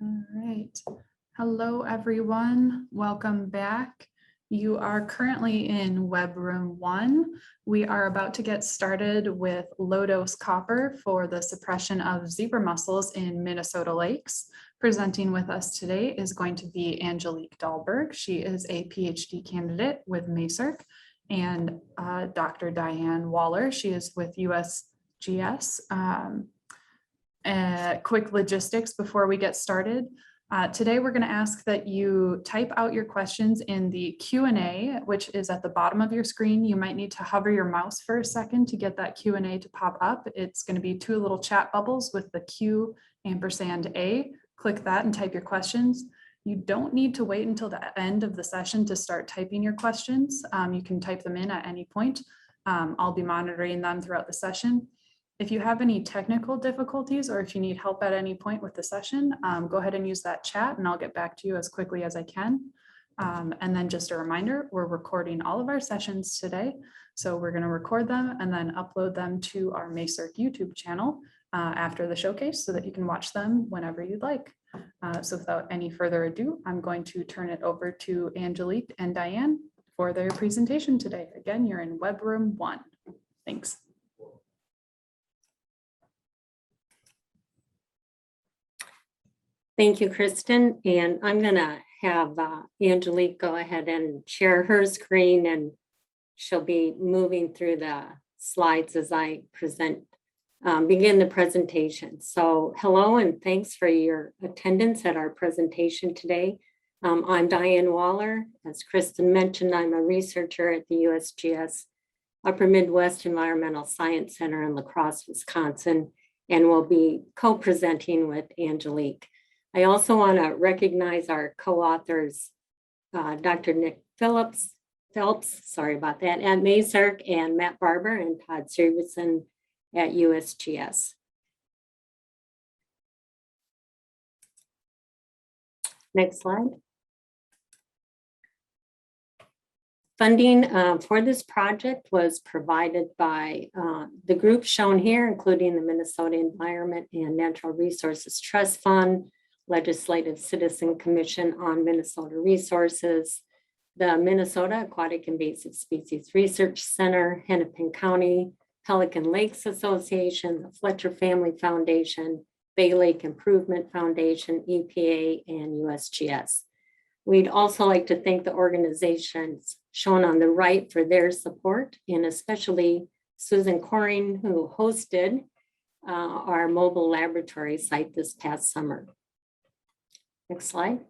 All right. Hello, everyone. Welcome back. You are currently in web room 1. We are about to get started with low-dose copper for the suppression of zebra mussels in Minnesota lakes. Presenting with us today is going to be Angelique Dahlberg. She is a PhD candidate with MASERC, and Dr. Diane Waller. She is with USGS. Quick logistics before we get started. Today, we're going to ask that you type out your questions in the Q&A, which is at the bottom of your screen. You might need to hover your mouse for a second to get that Q&A to pop up. It's going to be 2 little chat bubbles with the Q &A. Click that and type your questions. You don't need to wait until the end of the session to start typing your questions. You can type them in at any point. I'll be monitoring them throughout the session. If you have any technical difficulties or if you need help at any point with the session, go ahead and use that chat and I'll get back to you as quickly as I can. And then just a reminder, we're recording all of our sessions today. So we're going to record them and then upload them to our MASERC YouTube channel after the showcase so that you can watch them whenever you'd like. So without any further ado, I'm going to turn it over to Angelique and Diane for their presentation today. Again, you're in web room 1. Thanks. Thank you, Kristen. And I'm going to have Angelique go ahead and share her screen, and she'll be moving through the slides as I begin the presentation. So hello, and thanks for your attendance at our presentation today. I'm Diane Waller. As Kristen mentioned, I'm a researcher at the USGS Upper Midwest Environmental Science Center in La Crosse, Wisconsin, and will be co-presenting with Angelique. I also want to recognize our co-authors, Dr. Nick Phelps, sorry about that, at MASERC, and Matt Barber and Todd Severson at USGS. Next slide. Funding for this project was provided by the group shown here, including the Minnesota Environment and Natural Resources Trust Fund, Legislative Citizen Commission on Minnesota Resources, the Minnesota Aquatic Invasive Species Research Center, Hennepin County, Pelican Lakes Association, the Fletcher Family Foundation, Bay Lake Improvement Foundation, EPA, and USGS. We'd also like to thank the organizations shown on the right for their support, and especially Susan Coring, who hosted our mobile laboratory site this past summer. Next slide.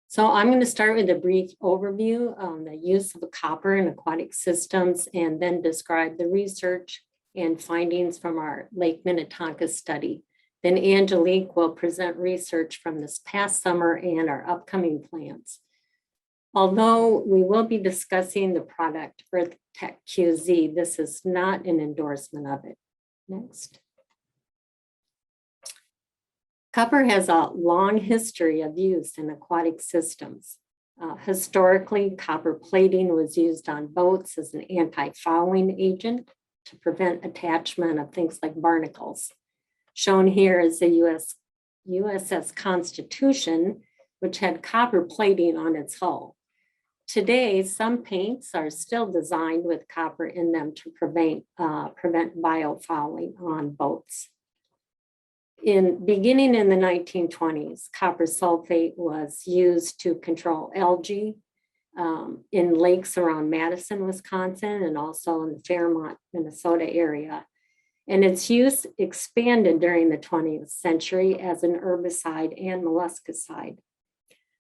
So I'm going to start with a brief overview on the use of copper in aquatic systems and then describe the research and findings from our Lake Minnetonka study. Then Angelique will present research from this past summer and our upcoming plans. Although we will be discussing the product EarthTech QZ, this is not an endorsement of it. Next. Copper has a long history of use in aquatic systems. Historically, copper plating was used on boats as an anti-fouling agent to prevent attachment of things like barnacles. Shown here is the USS Constitution, which had copper plating on its hull. Today, some paints are still designed with copper in them to prevent biofouling on boats. Beginning in the 1920s, copper sulfate was used to control algae in lakes around Madison, Wisconsin, and also in the Fairmont, Minnesota area. And its use expanded during the 20th century as an herbicide and molluscicide.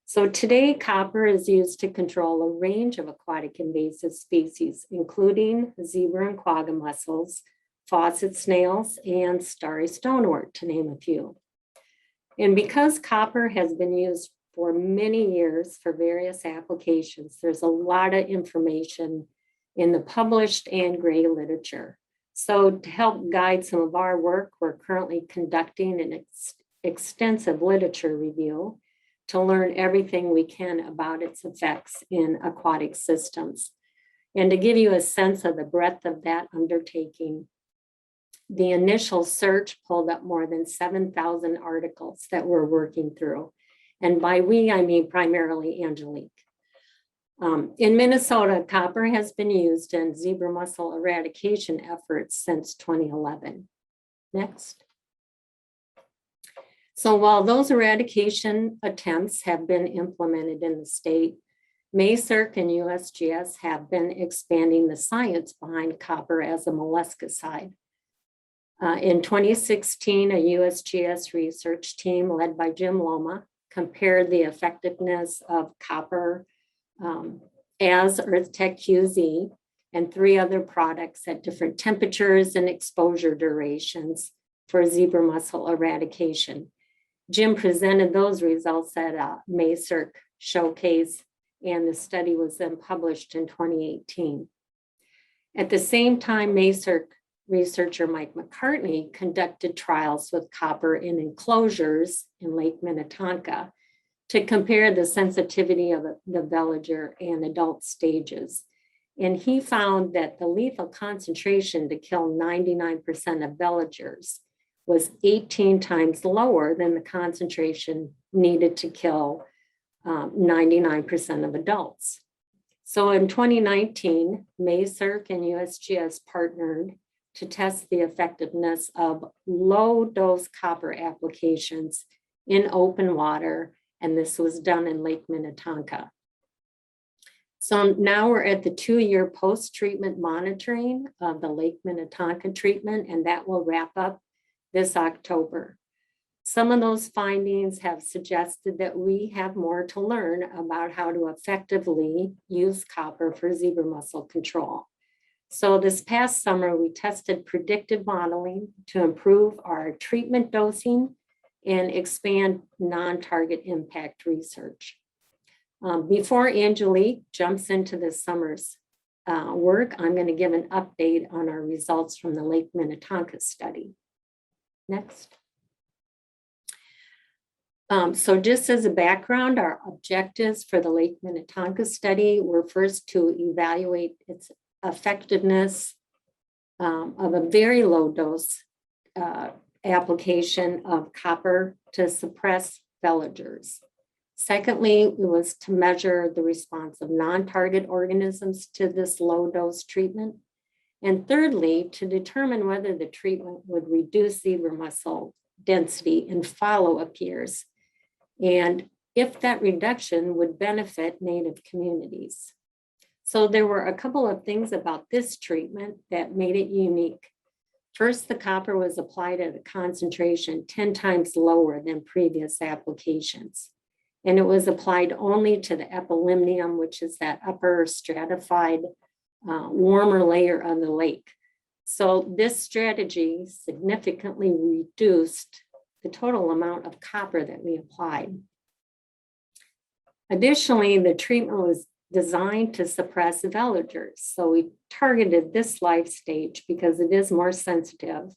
So today, copper is used to control a range of aquatic invasive species, including zebra and quagga mussels, faucet snails, and starry stonewort, to name a few. And because copper has been used for many years for various applications, there's a lot of information in the published and gray literature. So to help guide some of our work, we're currently conducting an extensive literature review to learn everything we can about its effects in aquatic systems. And to give you a sense of the breadth of that undertaking, The initial search pulled up more than 7,000 articles that we're working through. And by we, I mean primarily Angelique. In Minnesota, copper has been used in zebra mussel eradication efforts since 2011. Next. So while those eradication attempts have been implemented in the state, MACERC and USGS have been expanding the science behind copper as a molluscicide. In 2016, a USGS research team led by Jim Loma compared the effectiveness of copper as EarthTech QZ and 3 other products at different temperatures and exposure durations for zebra mussel eradication. Jim presented those results at a MACERC showcase, and the study was then published in 2018. At the same time, MACERC researcher Mike McCartney conducted trials with copper in enclosures in Lake Minnetonka to compare the sensitivity of the veliger and adult stages. And he found that the lethal concentration to kill 99% of veligers was 18 times lower than the concentration needed to kill 99% of adults. So in 2019, MACERC and USGS partnered to test the effectiveness of low dose copper applications in open water, and this was done in Lake Minnetonka. So now we're at the 2-year post-treatment monitoring of the Lake Minnetonka treatment, and that will wrap up this October. Some of those findings have suggested that we have more to learn about how to effectively use copper for zebra mussel control. So this past summer, we tested predictive modeling to improve our treatment dosing and expand non-target impact research. Before Angelique jumps into this summer's work, I'm going to give an update on our results from the Lake Minnetonka study. Next. So just as a background, our objectives for the Lake Minnetonka study were first to evaluate its effectiveness of a very low dose application of copper to suppress veligers. Secondly, it was to measure the response of non-target organisms to this low dose treatment. And thirdly, to determine whether the treatment would reduce zebra mussel density in follow-up years, and if that reduction would benefit native communities. So there were a couple of things about this treatment that made it unique. First, the copper was applied at a concentration 10 times lower than previous applications. And it was applied only to the epilimnium, which is that upper stratified, warmer layer of the lake. So this strategy significantly reduced the total amount of copper that we applied. Additionally, the treatment was designed to suppress veligers. So we targeted this life stage because it is more sensitive.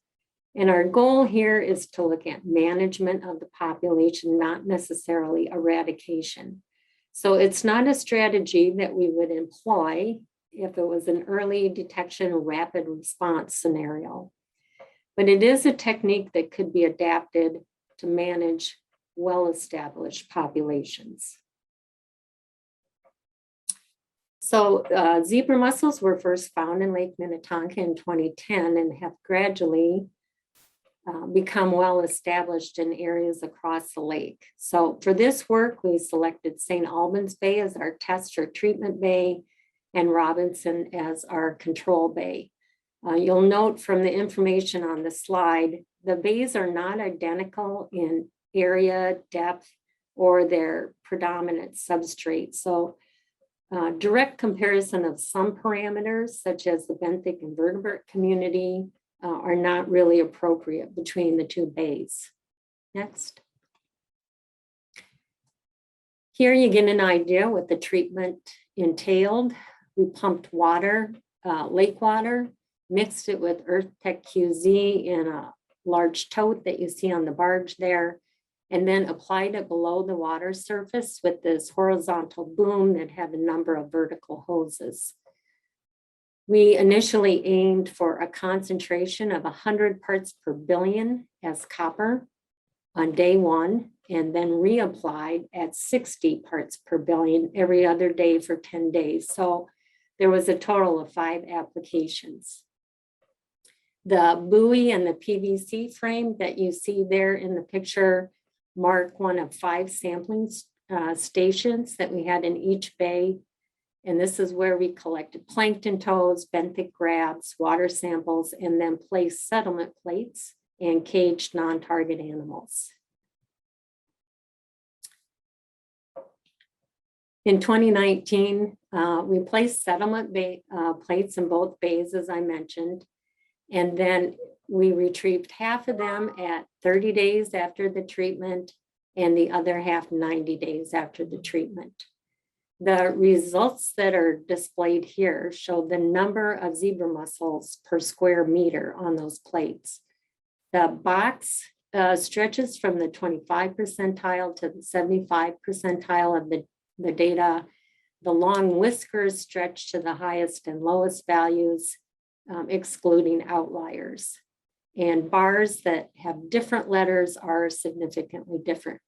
And our goal here is to look at management of the population, not necessarily eradication. So it's not a strategy that we would employ if it was an early detection rapid response scenario. But it is a technique that could be adapted to manage well-established populations. So zebra mussels were first found in Lake Minnetonka in 2010 and have gradually become well-established in areas across the lake. So for this work, we selected St. Albans Bay as our test or treatment bay and Robinson as our control bay. You'll note from the information on the slide, the bays are not identical in area, depth, or their predominant substrate. So direct comparison of some parameters, such as the benthic invertebrate community, are not really appropriate between the two bays. Next. Here you get an idea what the treatment entailed. We pumped water, lake water, mixed it with EarthTech QZ in a large tote that you see on the barge there, and then applied it below the water surface with this horizontal boom that had a number of vertical hoses. We initially aimed for a concentration of 100 parts per billion as copper on day 1, and then reapplied at 60 parts per billion every other day for 10 days. So there was a total of 5 applications. The buoy and the PVC frame that you see there in the picture mark one of 5 sampling stations that we had in each bay. And this is where we collected plankton toads, benthic crabs, water samples, and then placed settlement plates and caged non-target animals. In 2019, we placed settlement plates in both bays, as I mentioned, and then we retrieved half of them at 30 days after the treatment and the other half 90 days after the treatment. The results that are displayed here show the number of zebra mussels per square meter on those plates. The box stretches from the 25 percentile to the 75 percentile of the data. The long whiskers stretch to the highest and lowest values, excluding outliers. And bars that have different letters are significantly different.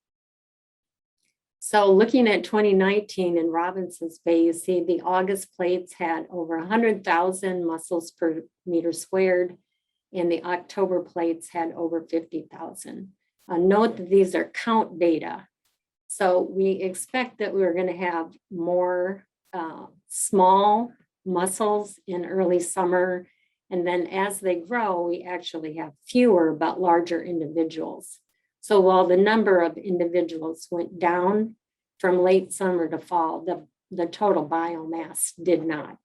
So looking at 2019 in Robinson's Bay, you see the August plates had over 100,000 mussels per meter squared, and the October plates had over 50,000. Note that these are count data. So we expect that we're going to have more small mussels in early summer. And then as they grow, we actually have fewer but larger individuals. So while the number of individuals went down from late summer to fall, the total biomass did not.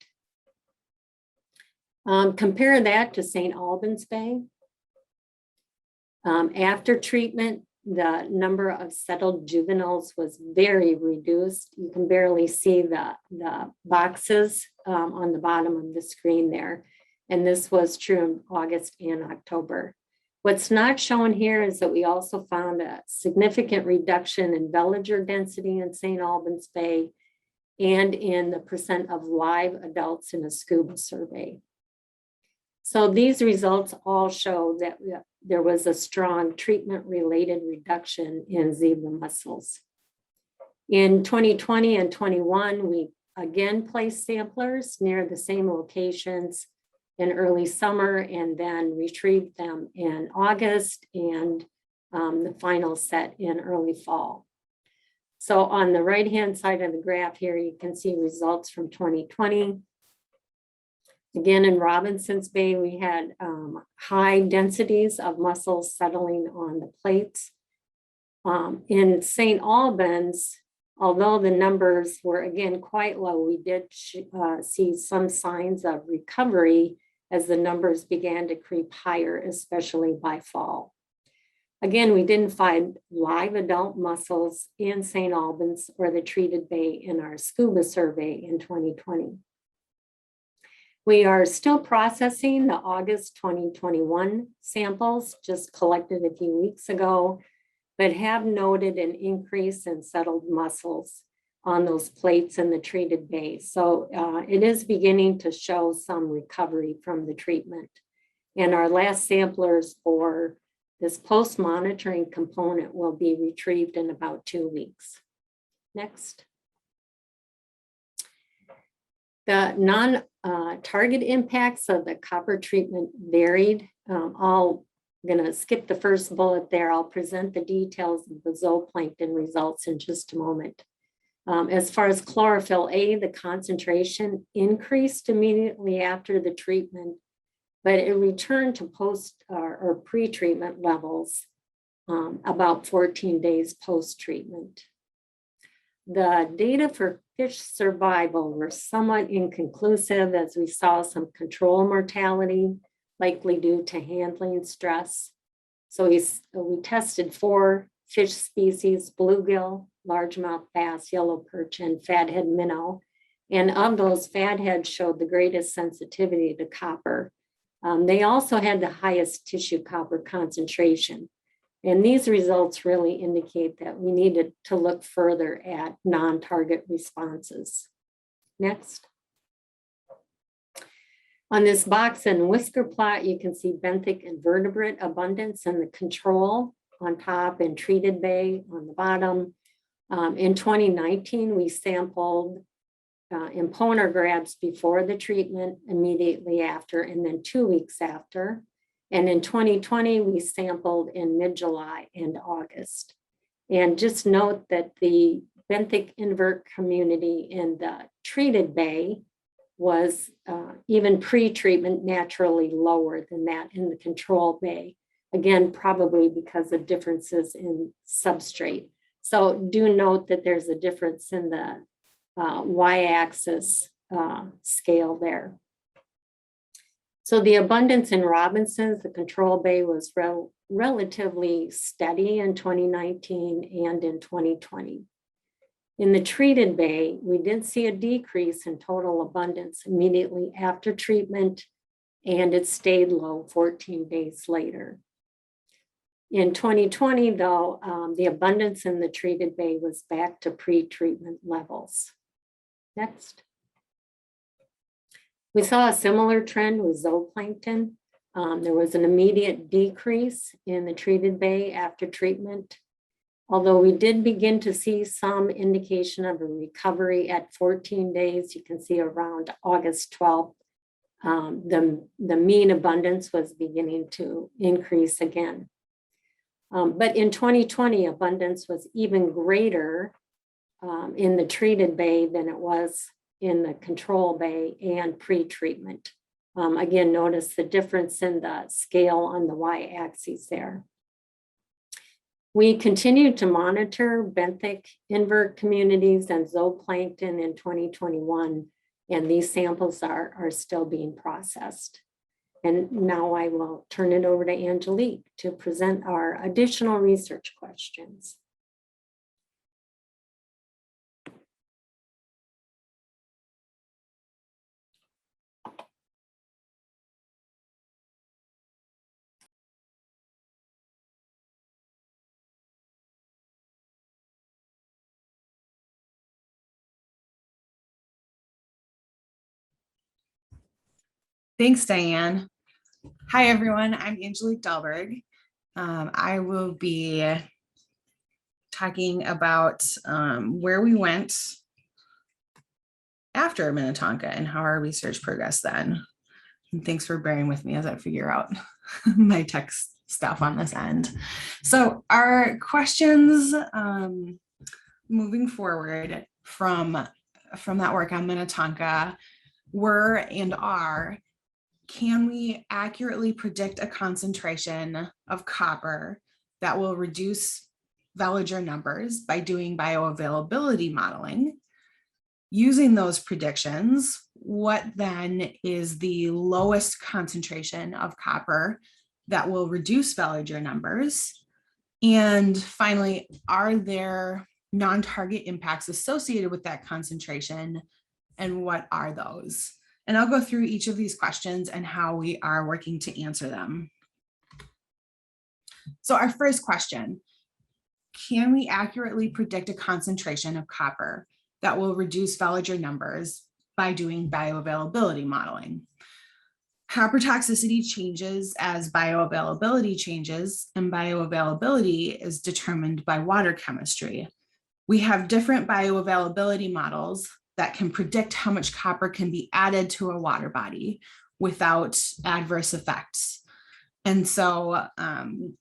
Compare that to St. Albans Bay. After treatment, the number of settled juveniles was very reduced. You can barely see the boxes on the bottom of the screen there. And this was true in August and October. What's not shown here is that we also found a significant reduction in veliger density in St. Albans Bay and in the percent of live adults in a scuba survey. So these results all show that there was a strong treatment-related reduction in zebra mussels. In 2020 and 21, we again placed samplers near the same locations in early summer and then retrieved them in August and the final set in early fall. So on the right-hand side of the graph here, you can see results from 2020. Again, in Robinson's Bay, we had high densities of mussels settling on the plates. In St. Albans, although the numbers were again quite low, we did see some signs of recovery as the numbers began to creep higher, especially by fall. Again, we didn't find live adult mussels in St. Albans or the treated bay in our scuba survey in 2020. We are still processing the August 2021 samples just collected a few weeks ago, but have noted an increase in settled mussels on those plates in the treated bay. So it is beginning to show some recovery from the treatment. And our last samplers for this post-monitoring component will be retrieved in about 2 weeks. Next. The non-target impacts of the copper treatment varied. I'm going to skip the first bullet there. I'll present the details of the zooplankton results in just a moment. As far as chlorophyll A, the concentration increased immediately after the treatment, but it returned to post or pre-treatment levels about 14 days post-treatment. The data for fish survival were somewhat inconclusive as we saw some control mortality, likely due to handling stress. So we tested 4 fish species: bluegill, largemouth bass, yellow perch, and fathead minnow. And of those, fathead showed the greatest sensitivity to copper. They also had the highest tissue copper concentration. And these results really indicate that we needed to look further at non-target responses. Next. On this box and whisker plot, you can see benthic invertebrate abundance and the control on top and treated bay on the bottom. In 2019, we sampled imponer grabs before the treatment, immediately after, and then 2 weeks after. And in 2020, we sampled in mid-July and August. And just note that the benthic invert community in the treated bay was even pre-treatment naturally lower than that in the control bay. Again, probably because of differences in substrate. So do note that there's a difference in the y-axis scale there. So the abundance in Robinson's, the control bay, was relatively steady in 2019 and in 2020. In the treated bay, we did see a decrease in total abundance immediately after treatment, and it stayed low 14 days later. In 2020, though, the abundance in the treated bay was back to pre-treatment levels. Next. We saw a similar trend with zooplankton. There was an immediate decrease in the treated bay after treatment, although we did begin to see some indication of a recovery at 14 days. You can see around August 12th, the mean abundance was beginning to increase again. But in 2020, abundance was even greater in the treated bay than it was in the control bay and pre-treatment. Again, notice the difference in the scale on the y-axis there. We continued to monitor benthic invert communities and zooplankton in 2021, and these samples are still being processed. And now I will turn it over to Angelique to present our additional research questions. Thanks, Diane. Hi, everyone. I'm Angelique Dahlberg. I will be talking about where we went after Minnetonka and how our research progressed then. And thanks for bearing with me as I figure out my tech stuff on this end. So our questions moving forward from that work on Minnetonka were and are: can we accurately predict a concentration of copper that will reduce Veliger numbers by doing bioavailability modeling? Using those predictions, what then is the lowest concentration of copper that will reduce Veliger numbers? And finally, are there non-target impacts associated with that concentration, and what are those? And I'll go through each of these questions and how we are working to answer them. So our first question: can we accurately predict a concentration of copper that will reduce Veliger numbers by doing bioavailability modeling? Copper toxicity changes as bioavailability changes, and bioavailability is determined by water chemistry. We have different bioavailability models that can predict how much copper can be added to a water body without adverse effects. And so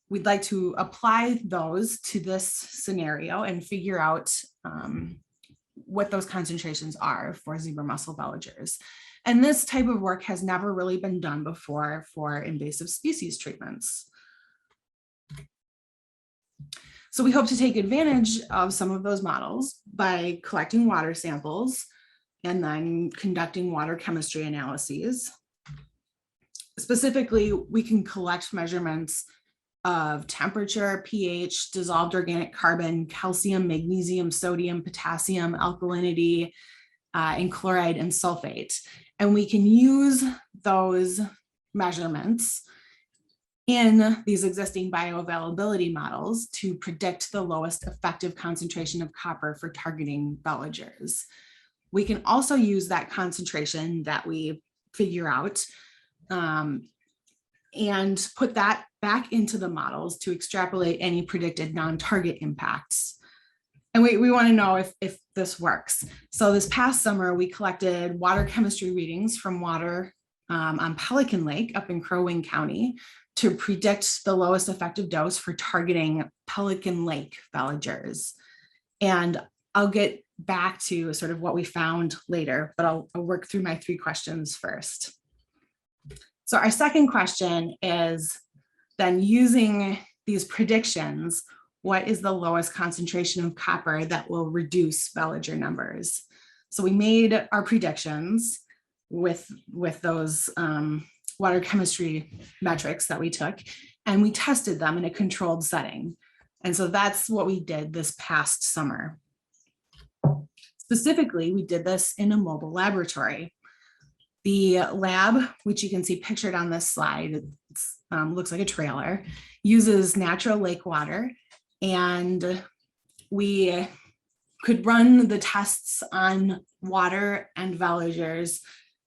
we'd like to apply those to this scenario and figure out what those concentrations are for zebra mussel veligers. And this type of work has never really been done before for invasive species treatments. So we hope to take advantage of some of those models by collecting water samples and then conducting water chemistry analyses. Specifically, we can collect measurements of temperature, pH, dissolved organic carbon, calcium, magnesium, sodium, potassium, alkalinity, and chloride and sulfate. And we can use those measurements in these existing bioavailability models to predict the lowest effective concentration of copper for targeting veligers. We can also use that concentration that we figure out, and put that back into the models to extrapolate any predicted non-target impacts. And we want to know if this works. So this past summer, we collected water chemistry readings from water on Pelican Lake up in Crow Wing County to predict the lowest effective dose for targeting Pelican Lake veligers. And I'll get back to sort of what we found later, but I'll work through my 3 questions first. So our second question is then, using these predictions, what is the lowest concentration of copper that will reduce veliger numbers? So we made our predictions with those water chemistry metrics that we took, and we tested them in a controlled setting. And so that's what we did this past summer. Specifically, we did this in a mobile laboratory. The lab, which you can see pictured on this slide, looks like a trailer, uses natural lake water, and we could run the tests on water and veligers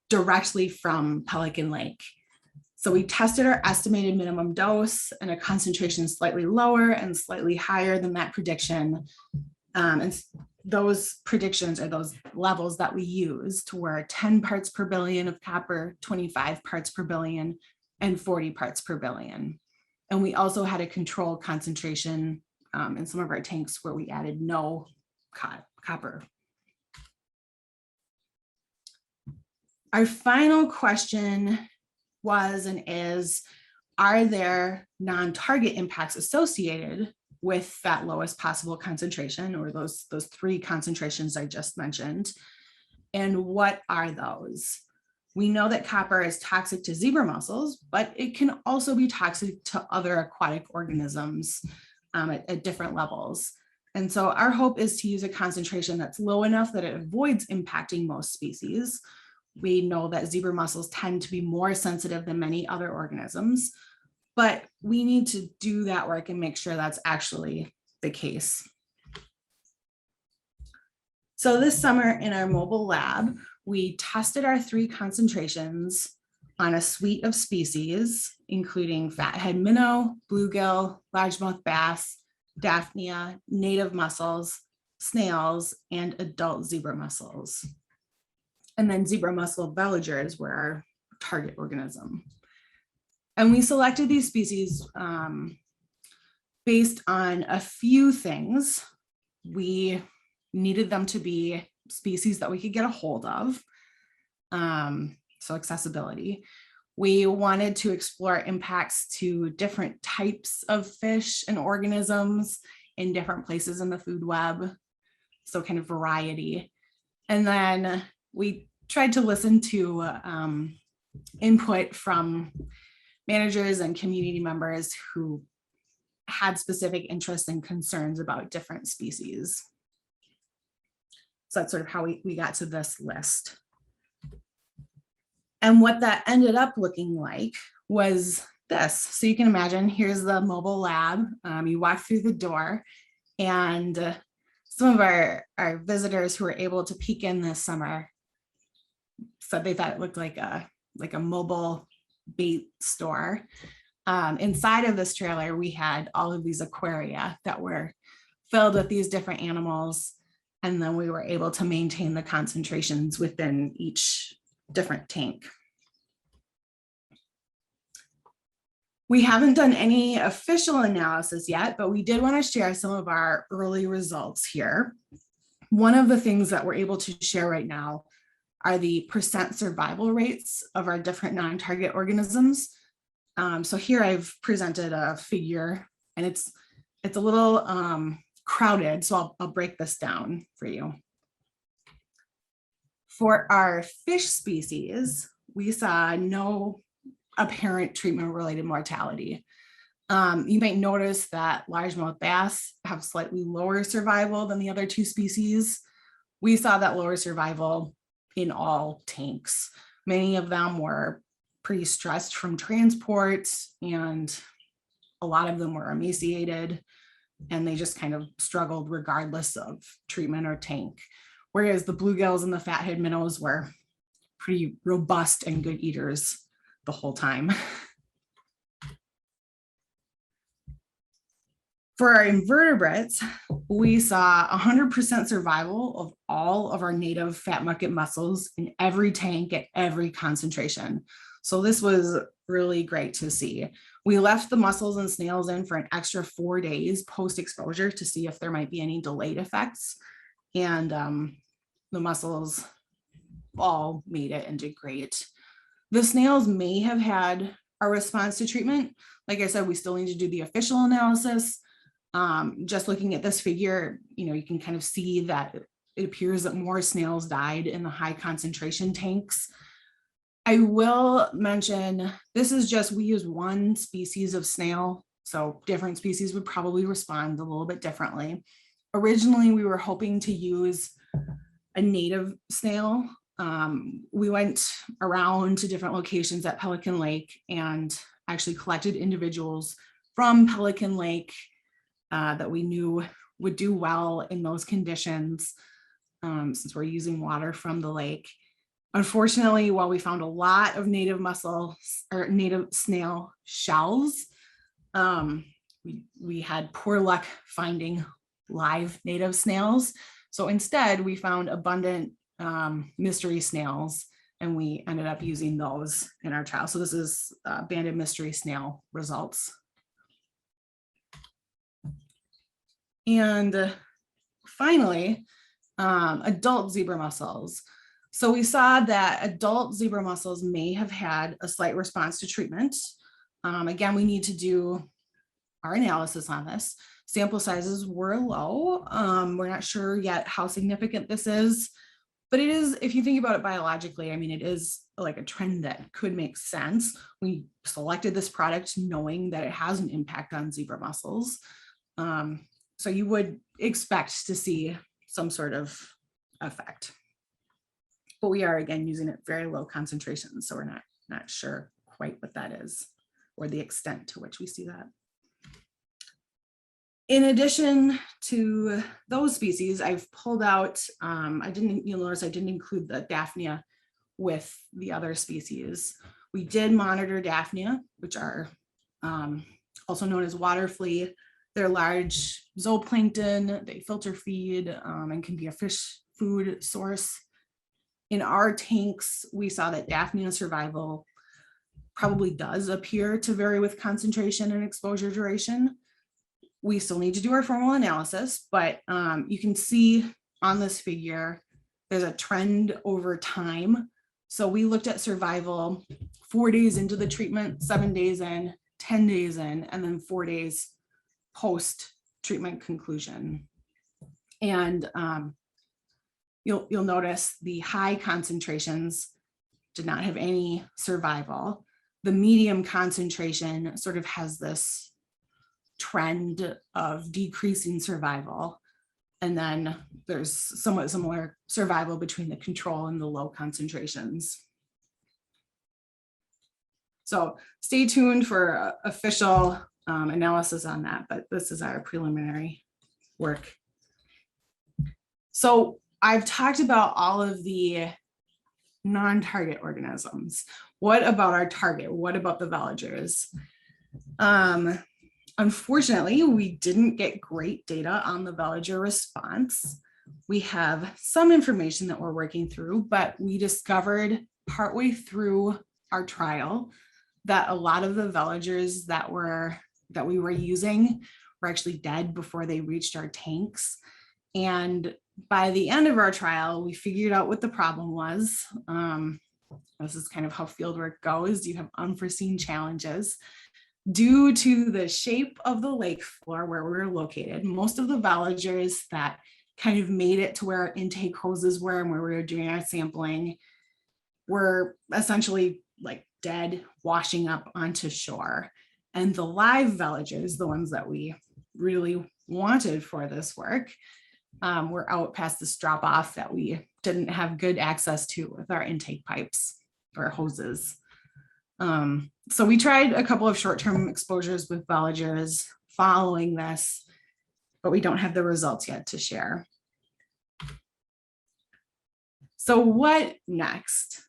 directly from Pelican Lake. So we tested our estimated minimum dose and a concentration slightly lower and slightly higher than that prediction. And those predictions are those levels that we used were 10 parts per billion of copper, 25 parts per billion, and 40 parts per billion. And we also had a control concentration in some of our tanks where we added no copper. Our final question was and is, are there non-target impacts associated with that lowest possible concentration, or those 3 concentrations I just mentioned? And what are those? We know that copper is toxic to zebra mussels, but it can also be toxic to other aquatic organisms at different levels. And so our hope is to use a concentration that's low enough that it avoids impacting most species. We know that zebra mussels tend to be more sensitive than many other organisms, but we need to do that work and make sure that's actually the case. So this summer in our mobile lab, we tested our 3 concentrations on a suite of species, including fathead minnow, bluegill, largemouth bass, daphnia, native mussels, snails, and adult zebra mussels. And then zebra mussel veligers were our target organism. And we selected these species based on a few things. We needed them to be species that we could get a hold of, so accessibility. We wanted to explore impacts to different types of fish and organisms in different places in the food web, so kind of variety. And then we tried to listen to input from managers and community members who had specific interests and concerns about different species. So that's sort of how we got to this list. And what that ended up looking like was this. So you can imagine, here's the mobile lab. You walk through the door, and some of our visitors who were able to peek in this summer said they thought it looked like a mobile bait store. Inside of this trailer, we had all of these aquaria that were filled with these different animals, and then we were able to maintain the concentrations within each different tank. We haven't done any official analysis yet, but we did want to share some of our early results here. One of the things that we're able to share right now are the percent survival rates of our different non-target organisms. So here I've presented a figure, and it's a little crowded, so I'll break this down for you. For our fish species, we saw no apparent treatment-related mortality. You might notice that largemouth bass have slightly lower survival than the other 2 species. We saw that lower survival in all tanks. Many of them were pretty stressed from transport, and a lot of them were emaciated, and they just kind of struggled regardless of treatment or tank. Whereas the bluegills and the fathead minnows were pretty robust and good eaters the whole time. For our invertebrates, we saw 100% survival of all of our native fat bucket mussels in every tank at every concentration. So this was really great to see. We left the mussels and snails in for an extra 4 days post-exposure to see if there might be any delayed effects. And the mussels all made it and did great. The snails may have had a response to treatment. Like I said, we still need to do the official analysis. Just looking at this figure, you can kind of see that it appears that more snails died in the high concentration tanks. I will mention, this is just, we use one species of snail, so different species would probably respond a little bit differently. Originally, we were hoping to use a native snail. We went around to different locations at Pelican Lake and actually collected individuals from Pelican Lake that we knew would do well in those conditions, since we're using water from the lake. Unfortunately, while we found a lot of native mussels or native snail shells, we had poor luck finding live native snails. So instead, we found abundant mystery snails, and we ended up using those in our trial. So this is banded mystery snail results. And finally, adult zebra mussels. So we saw that adult zebra mussels may have had a slight response to treatment. Again, we need to do our analysis on this. Sample sizes were low. We're not sure yet how significant this is, but it is, if you think about it biologically, I mean, it is like a trend that could make sense. We selected this product knowing that it has an impact on zebra mussels. So you would expect to see some sort of effect. But we are, again, using it very low concentrations, so we're not sure quite what that is or the extent to which we see that. In addition to those species, I've pulled out, you'll notice I didn't include the Daphnia with the other species. We did monitor Daphnia, which are also known as water flea. They're large zooplankton, they filter feed and can be a fish food source. In our tanks, we saw that Daphnia survival probably does appear to vary with concentration and exposure duration. We still need to do our formal analysis, but you can see on this figure, there's a trend over time. So we looked at survival 4 days into the treatment, 7 days in, 10 days in, and then 4 days post-treatment conclusion. And you'll notice the high concentrations did not have any survival. The medium concentration sort of has this trend of decreasing survival. And then there's somewhat similar survival between the control and the low concentrations. So stay tuned for official analysis on that, but this is our preliminary work. So I've talked about all of the non-target organisms. What about our target? What about the veligers? Unfortunately, we didn't get great data on the veliger response. We have some information that we're working through, but we discovered partway through our trial that a lot of the veligers that we were using were actually dead before they reached our tanks. And by the end of our trial, we figured out what the problem was. This is kind of how fieldwork goes. You have unforeseen challenges. Due to the shape of the lake floor where we were located, most of the veligers that kind of made it to where our intake hoses were and where we were doing our sampling were essentially like dead, washing up onto shore. And the live veligers, the ones that we really wanted for this work, were out past this drop off that we didn't have good access to with our intake pipes or hoses. So we tried a couple of short-term exposures with veligers following this, but we don't have the results yet to share. So what next?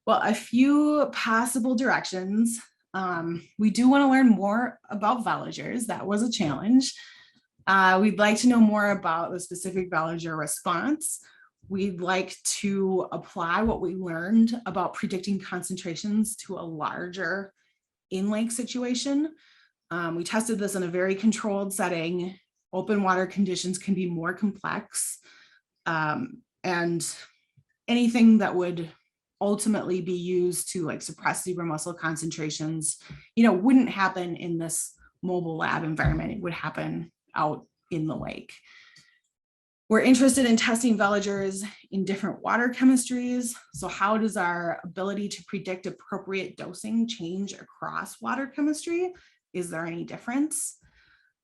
Well, a few possible directions. We do want to learn more about veligers. That was a challenge. We'd like to know more about the specific veliger response. We'd like to apply what we learned about predicting concentrations to a larger in-lake situation. We tested this in a very controlled setting. Open water conditions can be more complex, and anything that would ultimately be used to like suppress zebra mussel concentrations, wouldn't happen in this mobile lab environment. It would happen out in the lake. We're interested in testing veligers in different water chemistries. So how does our ability to predict appropriate dosing change across water chemistry? Is there any difference?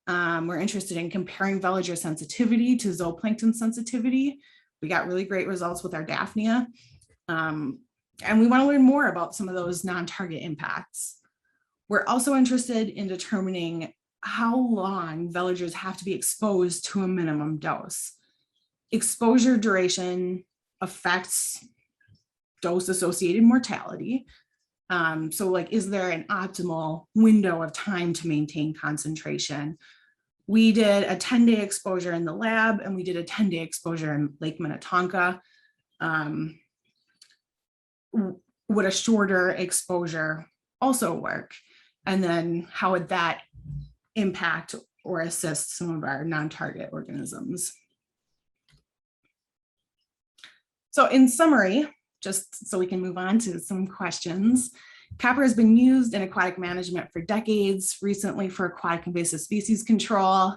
We're interested in comparing veliger sensitivity to zooplankton sensitivity. We got really great results with our Daphnia. And we want to learn more about some of those non-target impacts. We're also interested in determining how long veligers have to be exposed to a minimum dose. Exposure duration affects dose-associated mortality. So like, is there an optimal window of time to maintain concentration? We did a 10-day exposure in the lab, and we did a 10-day exposure in Lake Minnetonka. Would a shorter exposure also work? And then how would that impact or assist some of our non-target organisms? So in summary, just so we can move on to some questions, copper has been used in aquatic management for decades, recently for aquatic invasive species control.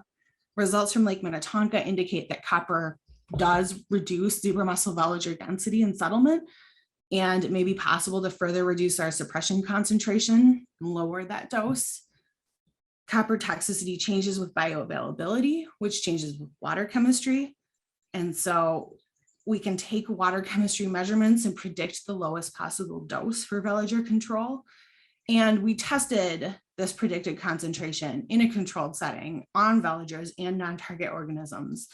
Results from Lake Minnetonka indicate that copper does reduce zebra mussel veliger density and settlement, and it may be possible to further reduce our suppression concentration and lower that dose. Copper toxicity changes with bioavailability, which changes with water chemistry. And so we can take water chemistry measurements and predict the lowest possible dose for veliger control. And we tested this predicted concentration in a controlled setting on veligers and non-target organisms.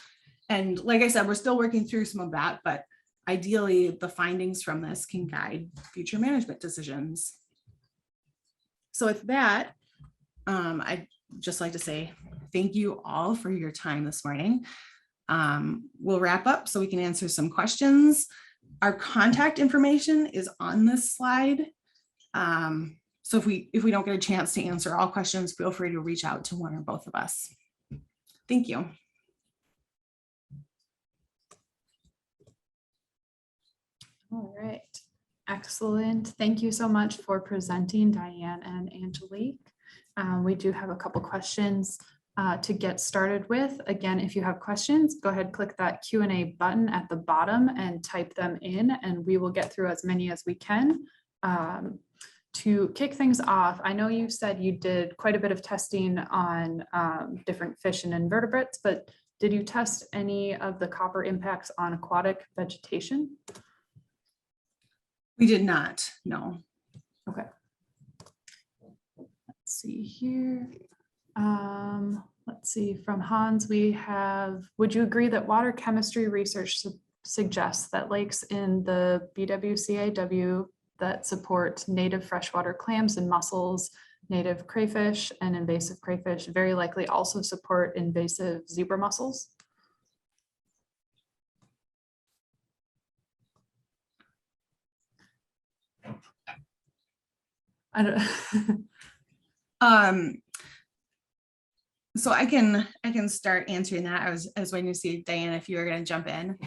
And like I said, we're still working through some of that, but ideally the findings from this can guide future management decisions. So with that, I'd just like to say thank you all for your time this morning. We'll wrap up so we can answer some questions. Our contact information is on this slide. So if we don't get a chance to answer all questions, feel free to reach out to one or both of us. Thank you. All right, excellent. Thank you so much for presenting, Diane and Angelique. We do have a couple questions to get started with. Again, if you have questions, go ahead, click that Q&A button at the bottom and type them in, and we will get through as many as we can. To kick things off, I know you said you did quite a bit of testing on different fish and invertebrates, but did you test any of the copper impacts on aquatic vegetation? We did not, no. Okay. Let's see here. Let's see, from Hans, we have, would you agree that water chemistry research suggests that lakes in the BWCAW that support native freshwater clams and mussels, native crayfish and invasive crayfish very likely also support invasive zebra mussels? I don't So I can start answering that. I was waiting to see, Diane, if you were going to jump in.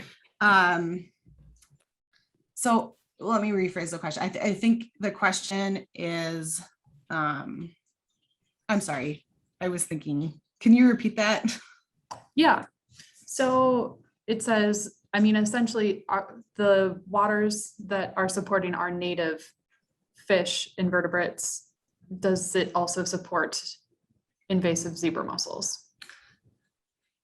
So let me rephrase the question. I think the question is, I'm sorry, I was thinking, can you repeat that? Yeah, so it says, I mean, essentially the waters that are supporting our native fish, invertebrates, does it also support invasive zebra mussels?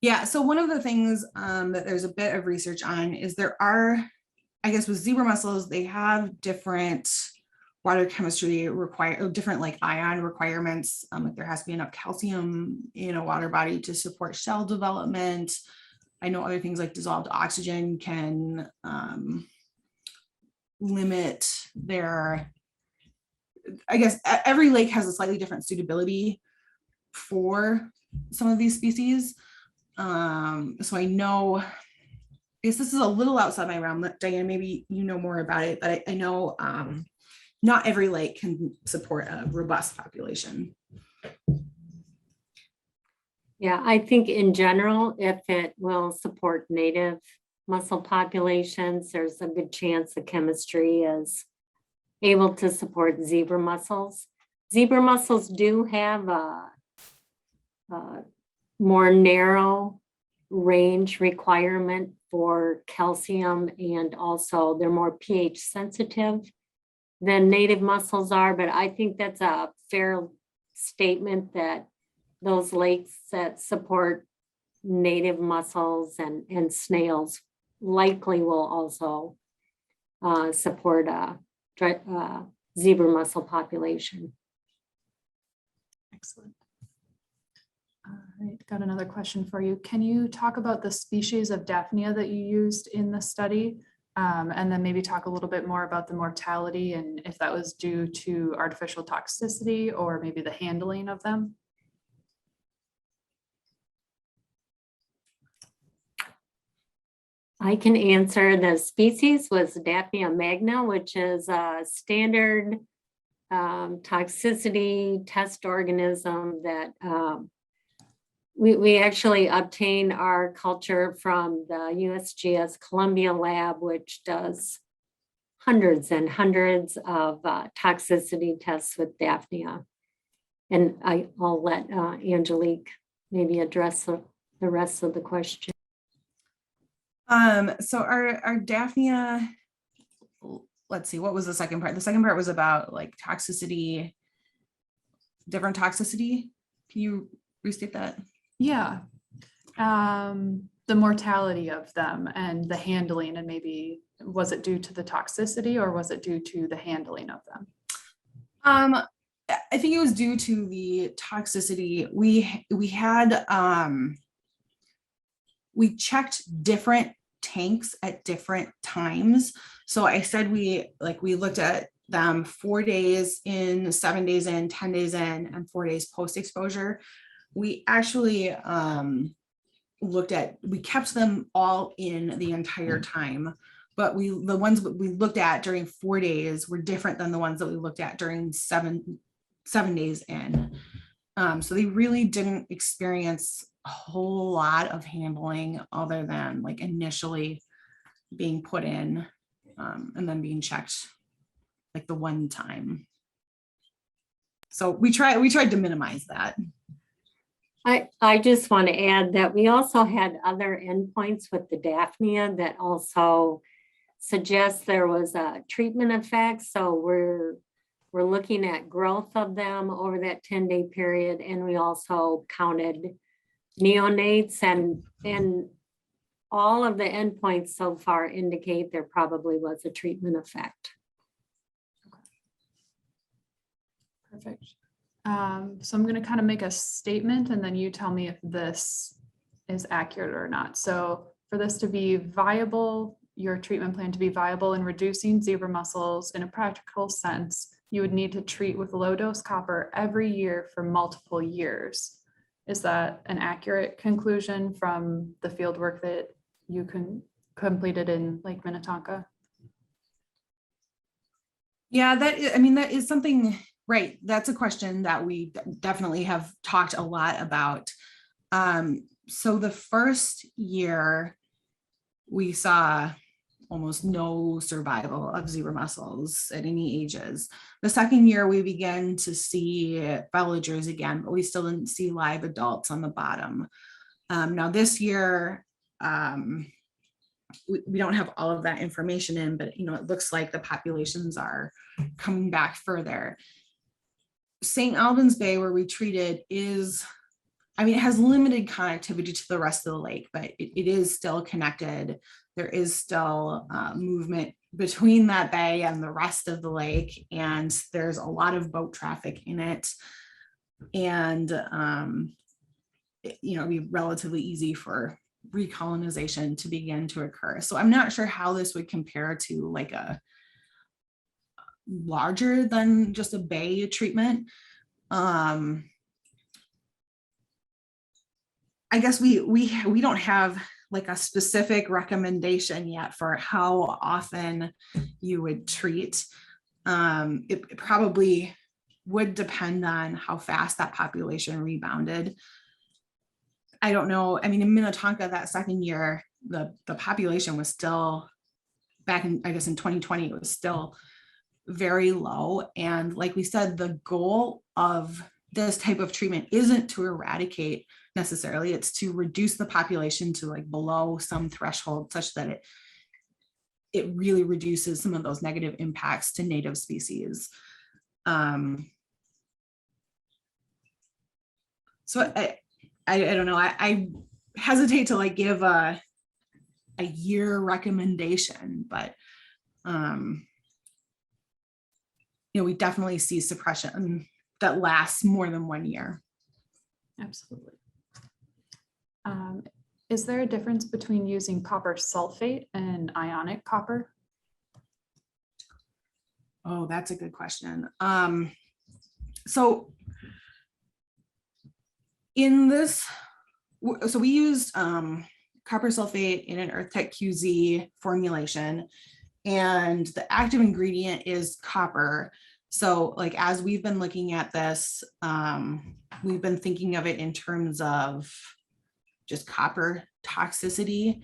Yeah, so one of the things that there's a bit of research on is there are, I guess with zebra mussels, they have different water chemistry different like ion requirements. Like there has to be enough calcium in a water body to support shell development. I know other things like dissolved oxygen can limit their, I guess every lake has a slightly different suitability for some of these species. So I know, I guess this is a little outside my realm. Diane, maybe you know more about it, but I know not every lake can support a robust population. Yeah, I think in general, if it will support native mussel populations, there's a good chance the chemistry is able to support zebra mussels. Zebra mussels do have a more narrow range requirement for calcium, and also they're more pH sensitive than native mussels are, but I think that's a fair statement that those lakes that support native mussels and snails likely will also support a zebra mussel population. Excellent. All right, got another question for you. Can you talk about the species of Daphnia that you used in the study? And then maybe talk a little bit more about the mortality and if that was due to artificial toxicity or maybe the handling of them? I can answer. The species was Daphnia magna, which is a standard toxicity test organism that we actually obtain our culture from the USGS Columbia lab, which does hundreds and hundreds of toxicity tests with Daphnia. And I'll let Angelique maybe address the rest of the question. So our Daphnia, let's see, what was the second part? The second part was about like toxicity, different toxicity. Can you restate that? Yeah. The mortality of them and the handling, and maybe was it due to the toxicity or was it due to the handling of them? I think it was due to the toxicity. We had we checked different tanks at different times. So I said we looked at them 4 days in, 7 days in, 10 days in, and 4 days post exposure. We actually we kept them all in the entire time, but the ones that we looked at during 4 days were different than the ones that we looked at during seven days in. So they really didn't experience a whole lot of handling other than like initially being put in and then being checked like the one time. So we tried to minimize that. I just want to add that we also had other endpoints with the Daphnia that also suggest there was a treatment effect. So we're looking at growth of them over that 10-day period, and we also counted neonates, and all of the endpoints so far indicate there probably was a treatment effect. Perfect. So I'm going to kind of make a statement and then you tell me if this is accurate or not. So for this to be viable, your treatment plan to be viable in reducing zebra mussels in a practical sense, you would need to treat with low dose copper every year for multiple years. Is that an accurate conclusion from the field work that you completed in Lake Minnetonka? Yeah, that is something, right? That's a question that we definitely have talked a lot about. So the first year we saw almost no survival of zebra mussels at any ages. The second year we began to see villagers again, but we still didn't see live adults on the bottom. Now this year, we don't have all of that information in, but it looks like the populations are coming back further. St. Albans Bay, where we treated, it has limited connectivity to the rest of the lake, but it is still connected. There is still movement between that bay and the rest of the lake, and there's a lot of boat traffic in it. And it'd be relatively easy for recolonization to begin to occur. So I'm not sure how this would compare to like a larger than just a bay treatment. I guess we don't have like a specific recommendation yet for how often you would treat. It probably would depend on how fast that population rebounded. I don't know. I mean, in Minnetonka that second year, the population was still back in, I guess in 2020, it was still very low. And like we said, the goal of this type of treatment isn't to eradicate necessarily, it's to reduce the population to like below some threshold such that it really reduces some of those negative impacts to native species. So I don't know, I hesitate to like give a year recommendation, but you know, we definitely see suppression that lasts more than 1 year. Absolutely. Is there a difference between using copper sulfate and ionic copper? Oh, that's a good question. So in this, so we used copper sulfate in an EarthTech QZ formulation, and the active ingredient is copper. So like, as we've been looking at this, we've been thinking of it in terms of just copper toxicity.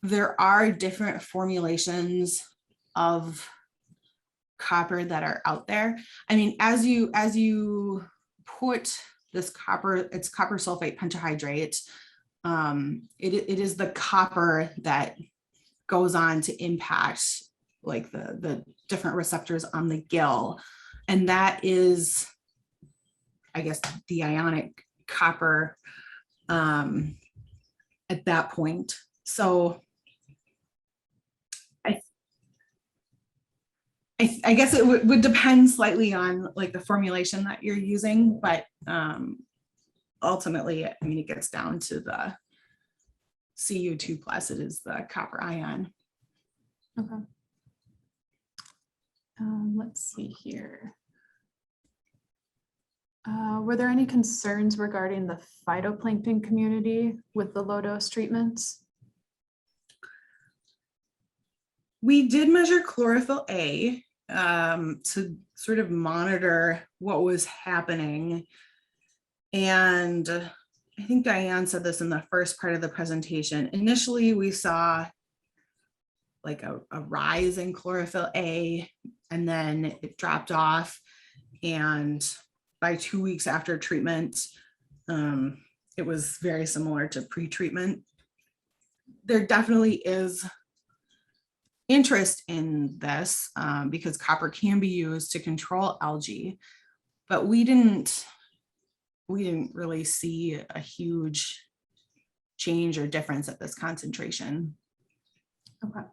There are different formulations of copper that are out there. I mean, as you put this copper, it's copper sulfate pentahydrate. It is the copper that goes on to impact like the different receptors on the gill. And that is, I guess, the ionic copper at that point. So I guess it would depend slightly on like the formulation that you're using, but ultimately, I mean, it gets down to the Cu2 plus, it is the copper ion. Okay. Let's see here. Were there any concerns regarding the phytoplankton community with the low dose treatments? We did measure chlorophyll A to sort of monitor what was happening. And I think Diane said this in the first part of the presentation. Initially, we saw like a rise in chlorophyll A, and then it dropped off. And by 2 weeks after treatment, it was very similar to pre-treatment. There definitely is interest in this because copper can be used to control algae, but we didn't really see a huge change or difference at this concentration. Okay.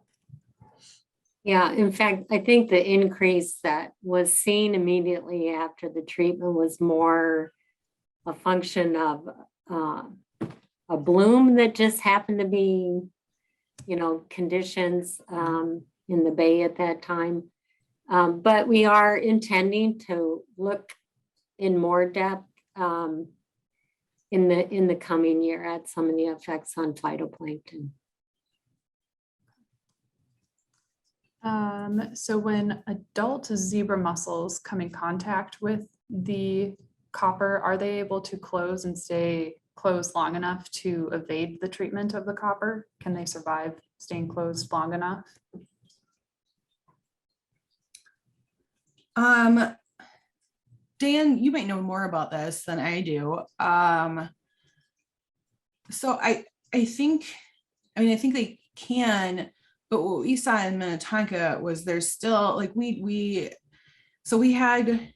Yeah, in fact, I think the increase that was seen immediately after the treatment was more a function of a bloom that just happened to be, you know, conditions in the bay at that time. But we are intending to look in more depth in the coming year at some of the effects on phytoplankton. So when adult zebra mussels come in contact with the copper, are they able to close and stay closed long enough to evade the treatment of the copper? Can they survive staying closed long enough? Dan, you might know more about this than I do. So I think they can, but what we saw in Minnetonka was there's still like we had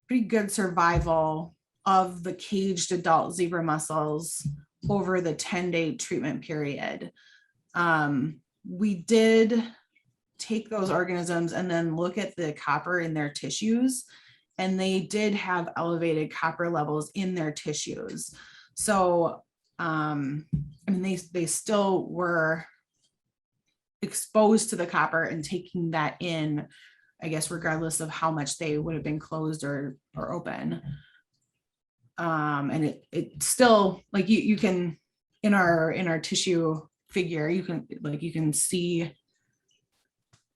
pretty good survival of the caged adult zebra mussels over the 10-day treatment period. We did take those organisms and then look at the copper in their tissues, and they did have elevated copper levels in their tissues. So, I mean, they still were exposed to the copper and taking that in I guess, regardless of how much they would have been closed or open. And it still, like, you can, in our tissue figure, you can see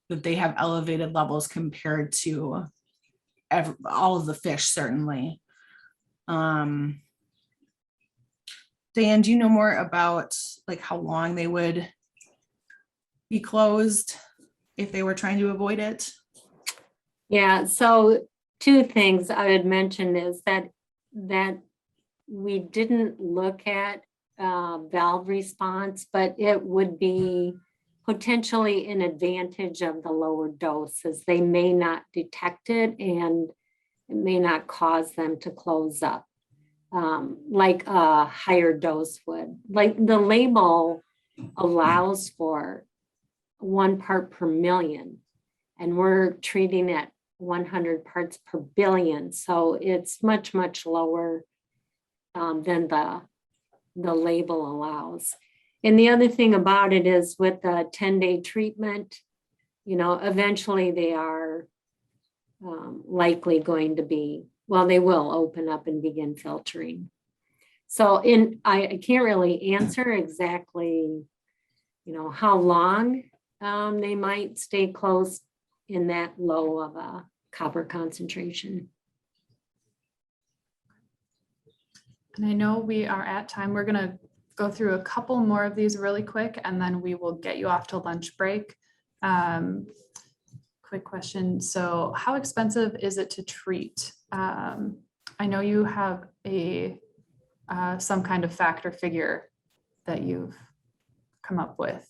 that they have elevated levels compared to all of the fish, certainly. Dan, do you know more about like how long they would be closed if they were trying to avoid it? Yeah, so two things I would mention is that we didn't look at valve response, but it would be potentially an advantage of the lower doses. They may not detect it and it may not cause them to close up like a higher dose would. Like the label allows for 1 part per million, and we're treating at 100 parts per billion. So it's much, much lower than the label allows. And the other thing about it is with the 10-day treatment, eventually they are likely going to be, well, they will open up and begin filtering. So I can't really answer exactly, how long they might stay closed in that low of a copper concentration. And I know we are at time. We're going to go through a couple more of these really quick, and then we will get you off to lunch break. Quick question. So how expensive is it to treat? I know you have some kind of factor figure that you've come up with.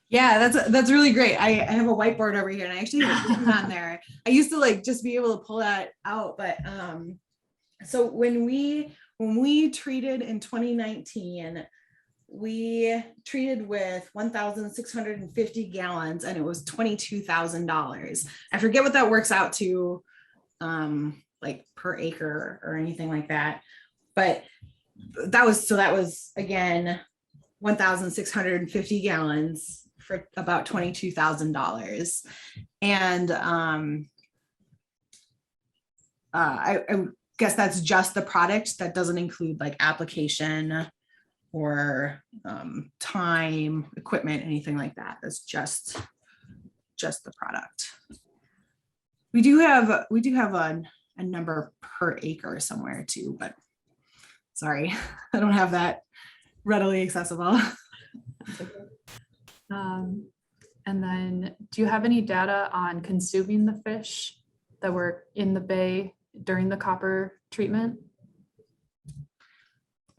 Yeah, that's really great. I have a whiteboard over here and I actually have it on there. I used to like just be able to pull that out, but so when we treated in 2019, we treated with 1,650 gallons and it was $22,000. I forget what that works out to like per acre or anything like that, but that was again 1,650 gallons for about $22,000. And I guess that's just the product. That doesn't include like application or time, equipment, anything like that. That's just the product. We do have a number per acre somewhere too, but sorry, I don't have that readily accessible. And then do you have any data on consuming the fish that were in the bay during the copper treatment?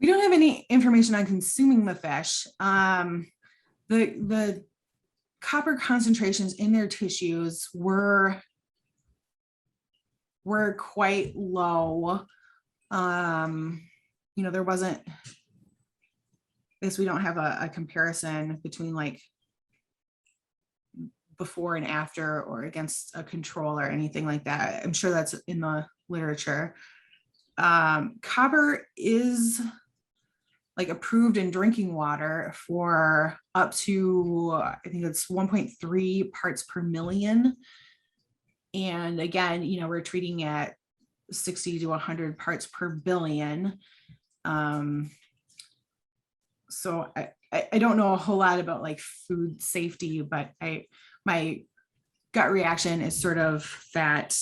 We don't have any information on consuming the fish. The copper concentrations in their tissues were quite low. There wasn't, I guess we don't have a comparison between like before and after or against a control or anything like that. I'm sure that's in the literature. Copper is like approved in drinking water for up to, I think it's 1.3 parts per million. And again, we're treating at 60 to 100 parts per billion. So I don't know a whole lot about like food safety, but my gut reaction is sort of that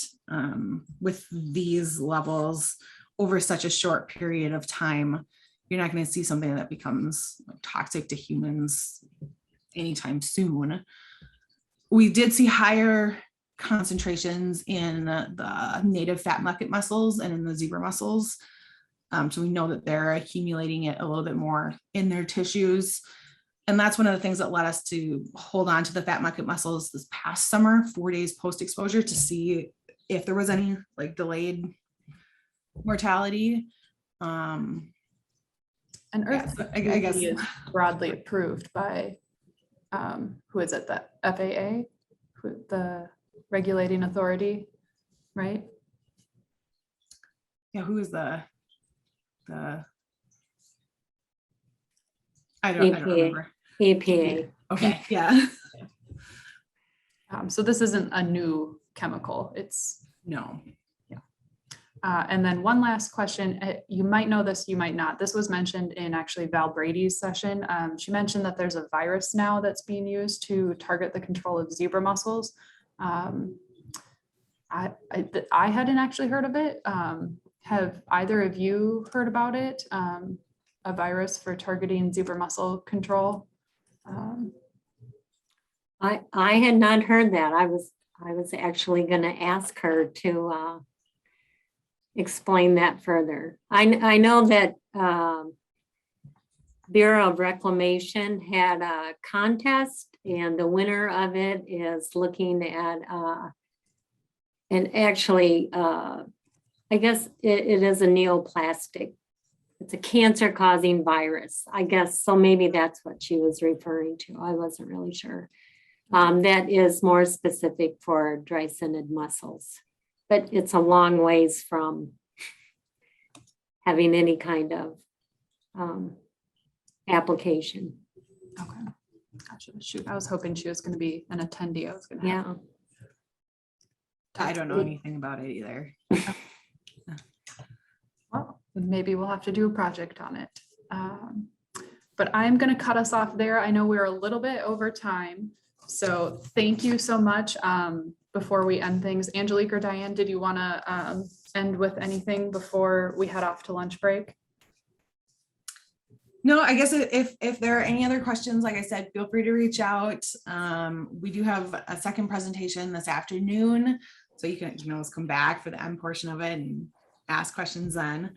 with these levels over such a short period of time, you're not going to see something that becomes toxic to humans anytime soon. We did see higher concentrations in the native fat bucket mussels and in the zebra mussels. So we know that they're accumulating it a little bit more in their tissues. And that's one of the things that led us to hold on to the fat bucket mussels this past summer, 4 days post-exposure, to see if there was any like delayed mortality. And Earth I guess is broadly approved by, who is it, the FAA, the regulating authority, right? Yeah, who is the I don't remember. EPA. Okay, yeah. So this isn't a new chemical. It's, No. and then one last question, you might know this, you might not. This was mentioned in actually Val Brady's session. She mentioned that there's a virus now that's being used to target the control of zebra mussels. I hadn't actually heard of it. Have either of you heard about it? A virus for targeting zebra mussel control? I had not heard that. I was actually going to ask her to explain that further. I know that Bureau of Reclamation had a contest, and the winner of it is looking at and actually I guess it is a neoplastic. It's a cancer causing virus, I guess. So maybe that's what she was referring to. I wasn't really sure. That is more specific for dry-scented mussels, but it's a long ways from having any kind of application. Okay. Gotcha. Shoot, I was hoping she was going to be an attendee. I was going to Yeah. I don't know anything about it either. Well, maybe we'll have to do a project on it. But I'm going to cut us off there. I know we're a little bit over time. So thank you so much. Before we end things, Angelique or Diane, did you want to end with anything before we head off to lunch break? No, I guess if there are any other questions, like I said, feel free to reach out. We do have a second presentation this afternoon, so you can always come back for the end portion of it and ask questions then.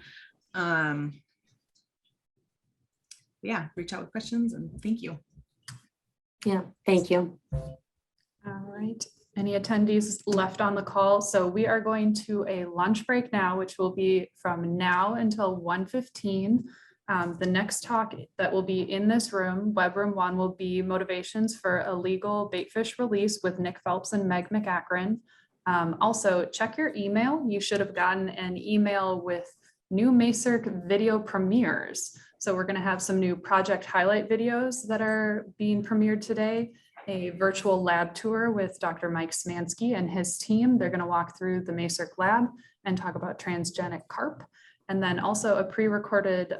Yeah, reach out with questions, and thank you. Yeah, thank you. All right. Any attendees left on the call? So we are going to a lunch break now, which will be from now until 1:15. The next talk that will be in this room, Web Room 1, will be motivations for illegal baitfish release with Nick Phelps and Meg McAkron. Also, check your email. You should have gotten an email with new MACERC video premieres. So we're going to have some new project highlight videos that are being premiered today. A virtual lab tour with Dr. Mike Smansky and his team. They're going to walk through the MACERC lab and talk about transgenic carp. And then also a pre-recorded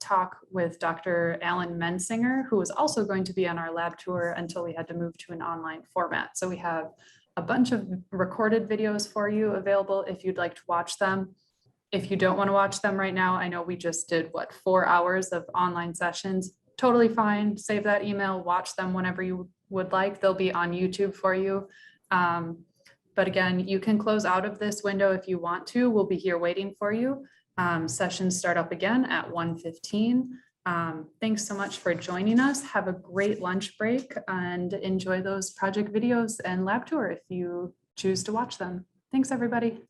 talk with Dr. Alan Mensinger, who was also going to be on our lab tour until we had to move to an online format. So we have a bunch of recorded videos for you available if you'd like to watch them. If you don't want to watch them right now, I know we just did 4 hours of online sessions. Totally fine. Save that email, watch them whenever you would like. They'll be on YouTube for you. But again, you can close out of this window if you want to. We'll be here waiting for you. Sessions start up again at 1:15. Thanks so much for joining us. Have a great lunch break and enjoy those project videos and lab tour if you choose to watch them. Thanks, everybody.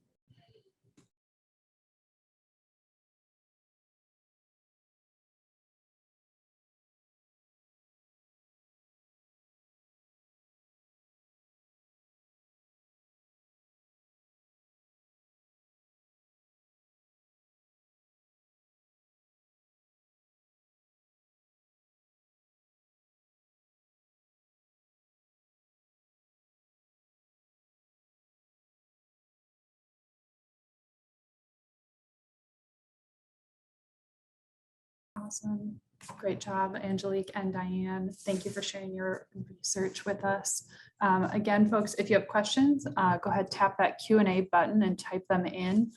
Awesome. Great job, Angelique and Diane. Thank you for sharing your research with us. Again, folks, if you have questions, go ahead, tap that Q&A button and type them in.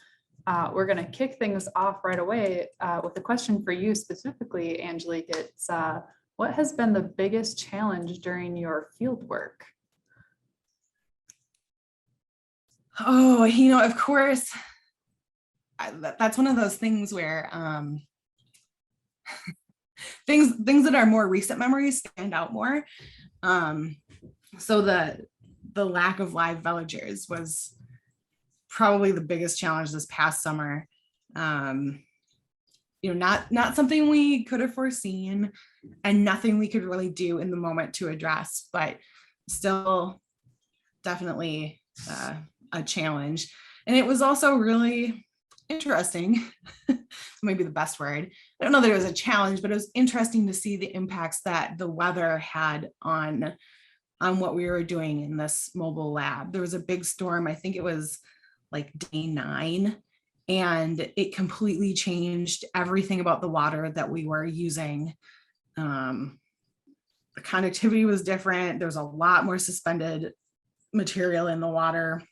We're going to kick things off right away with a question for you specifically, Angelique. It's what has been the biggest challenge during your field work? Oh, of course, that's one of those things where things that are more recent memories stand out more. So the lack of live villagers was probably the biggest challenge this past summer. Not something we could have foreseen and nothing we could really do in the moment to address, but still definitely a challenge. And it was also really interesting, maybe the best word. I don't know that it was a challenge, but it was interesting to see the impacts that the weather had on on what we were doing in this mobile lab. There was a big storm. I think it was like day 9, and it completely changed everything about the water that we were using. The conductivity was different. There was a lot more suspended material in the water.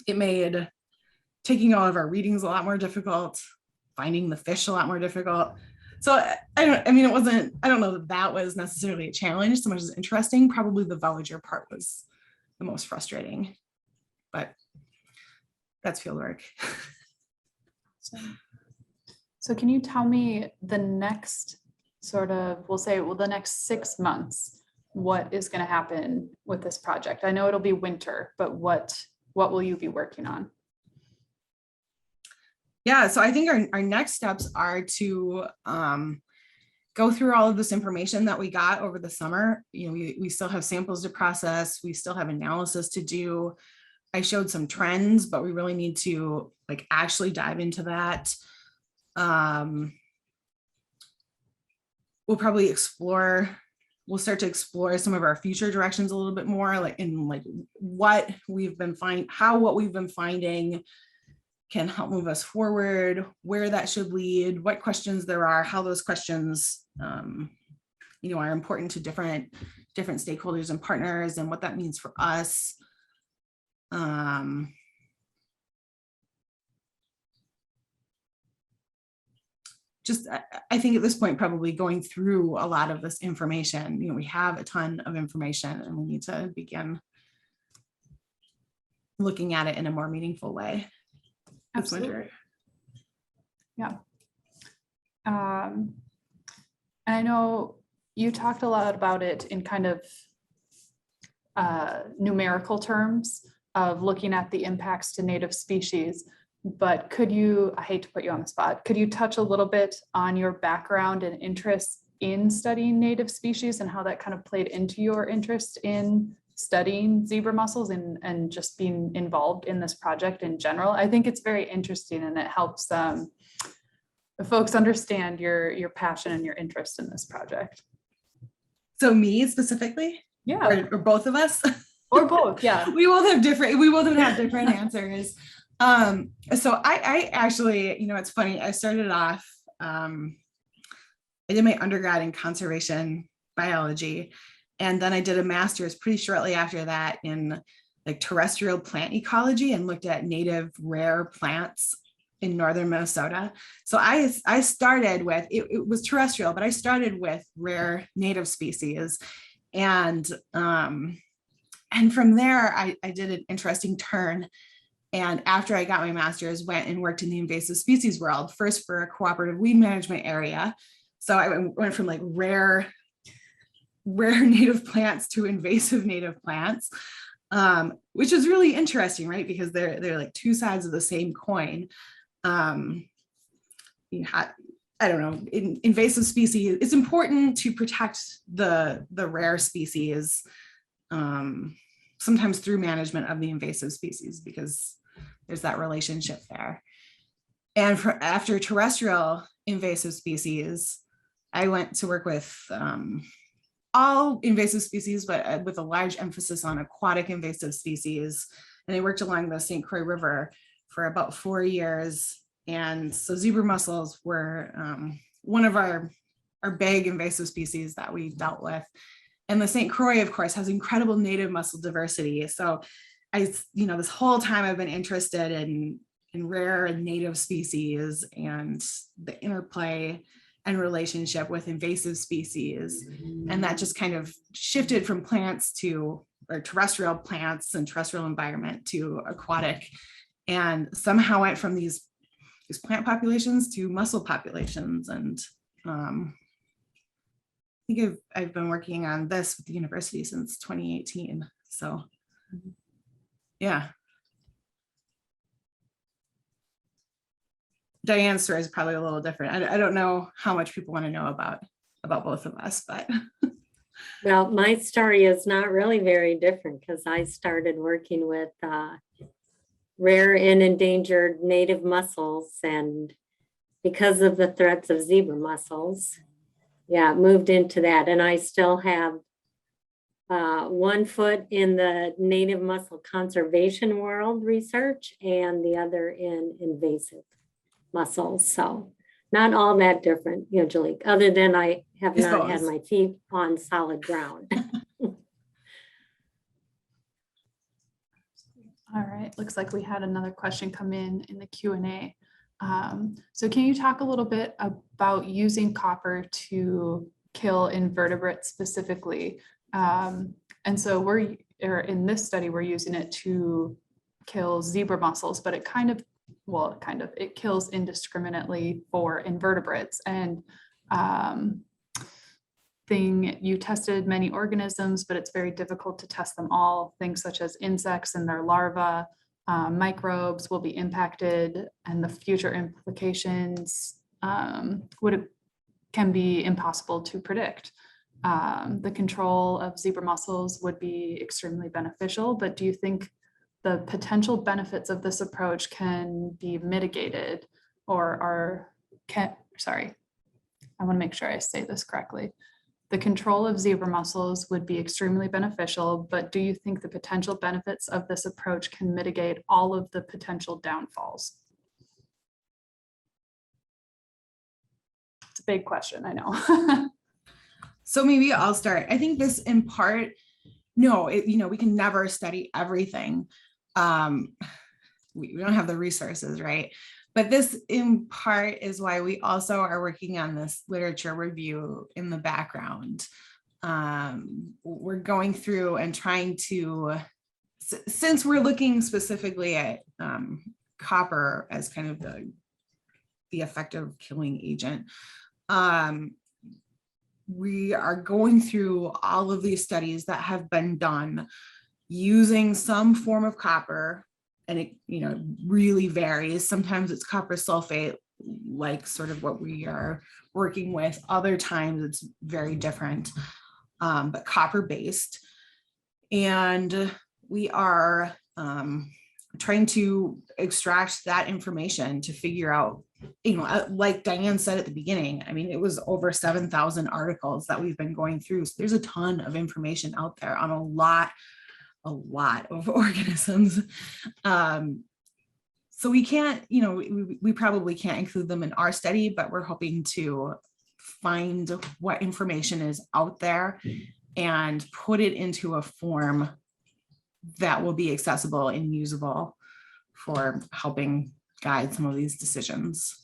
It made taking all of our readings a lot more difficult, finding the fish a lot more difficult. So I don't know that that was necessarily a challenge so much as interesting. Probably the Voyager part was the most frustrating, but that's field work. So can you tell me the next the next 6 months, what is going to happen with this project? I know it'll be winter, but what will you be working on? Yeah, so I think our next steps are to go through all of this information that we got over the summer. You know, we still have samples to process. We still have analysis to do. I showed some trends, but we really need to like actually dive into that. We'll start to explore some of our future directions a little bit more, like in like what we've been finding can help move us forward, where that should lead, what questions there are, how those questions are important to different stakeholders and partners, and what that means for us. I think at this point, probably going through a lot of this information, we have a ton of information and we need to begin looking at it in a more meaningful way. Absolutely. Yeah. And I know you talked a lot about it in kind of numerical terms of looking at the impacts to native species, but I hate to put you on the spot, could you touch a little bit on your background and interest in studying native species and how that kind of played into your interest in studying zebra mussels and just being involved in this project in general? I think it's very interesting and it helps folks understand your passion and your interest in this project. So me specifically? Yeah. Or both of us? Or both, yeah. We both have different answers. So I actually, it's funny, I started off, I did my undergrad in conservation biology, and then I did a master's pretty shortly after that in like terrestrial plant ecology and looked at native rare plants in northern Minnesota. So I started with, it was terrestrial, but I started with rare native species. And from there, I did an interesting turn. And after I got my master's, went and worked in the invasive species world, first for a cooperative weed management area. So I went from like rare native plants to invasive native plants, which is really interesting, right? Because they're like two sides of the same coin. I don't know, in invasive species, it's important to protect the rare species, sometimes through management of the invasive species, because there's that relationship there. And after terrestrial invasive species, I went to work with all invasive species, but with a large emphasis on aquatic invasive species. And I worked along the St. Croix River for about 4 years. And so zebra mussels were one of our big invasive species that we dealt with. And the St. Croix, of course, has incredible native mussel diversity. So this whole time I've been interested in rare and native species and the interplay and relationship with invasive species. And that just kind of shifted from terrestrial plants and terrestrial environment to aquatic, and somehow went from these plant populations to mussel populations. And I think I've been working on this with the university since 2018. So yeah. Diane's story is probably a little different. I don't know how much people want to know about both of us, but. Well, my story is not really very different because I started working with rare and endangered native mussels, and because of the threats of zebra mussels, moved into that. And I still have 1 foot in the native mussel conservation world research and the other in invasive mussels. So not all that different, Jalek, other than I have I not had suppose. my feet on solid ground. All right, looks like we had another question come in the Q&A. So can you talk a little bit about using copper to kill invertebrates specifically? And so in this study, we're using it to kill zebra mussels, but it it kills indiscriminately for invertebrates. And you tested many organisms, but it's very difficult to test them all. Things such as insects and their larvae, microbes will be impacted, and the future implications can be impossible to predict. The control of zebra mussels would be extremely beneficial, but do you think the potential benefits of this approach can be mitigated I want to make sure I say this correctly. The control of zebra mussels would be extremely beneficial, but do you think the potential benefits of this approach can mitigate all of the potential downfalls? It's a big question, I know. So maybe I'll start. I think this in part, no, we can never study everything. We don't have the resources, right? But this in part is why we also are working on this literature review in the background. We're going through and trying to, since we're looking specifically at copper as kind of the effective killing agent, we are going through all of these studies that have been done using some form of copper, and it really varies. Sometimes it's copper sulfate, like sort of what we are working with. Other times it's very different, but copper based. And we are trying to extract that information to figure out, like Diane said at the beginning, I mean, it was over 7,000 articles that we've been going through. So there's a ton of information out there on a lot of organisms. So we can't, we probably can't include them in our study, but we're hoping to find what information is out there and put it into a form that will be accessible and usable for helping guide some of these decisions.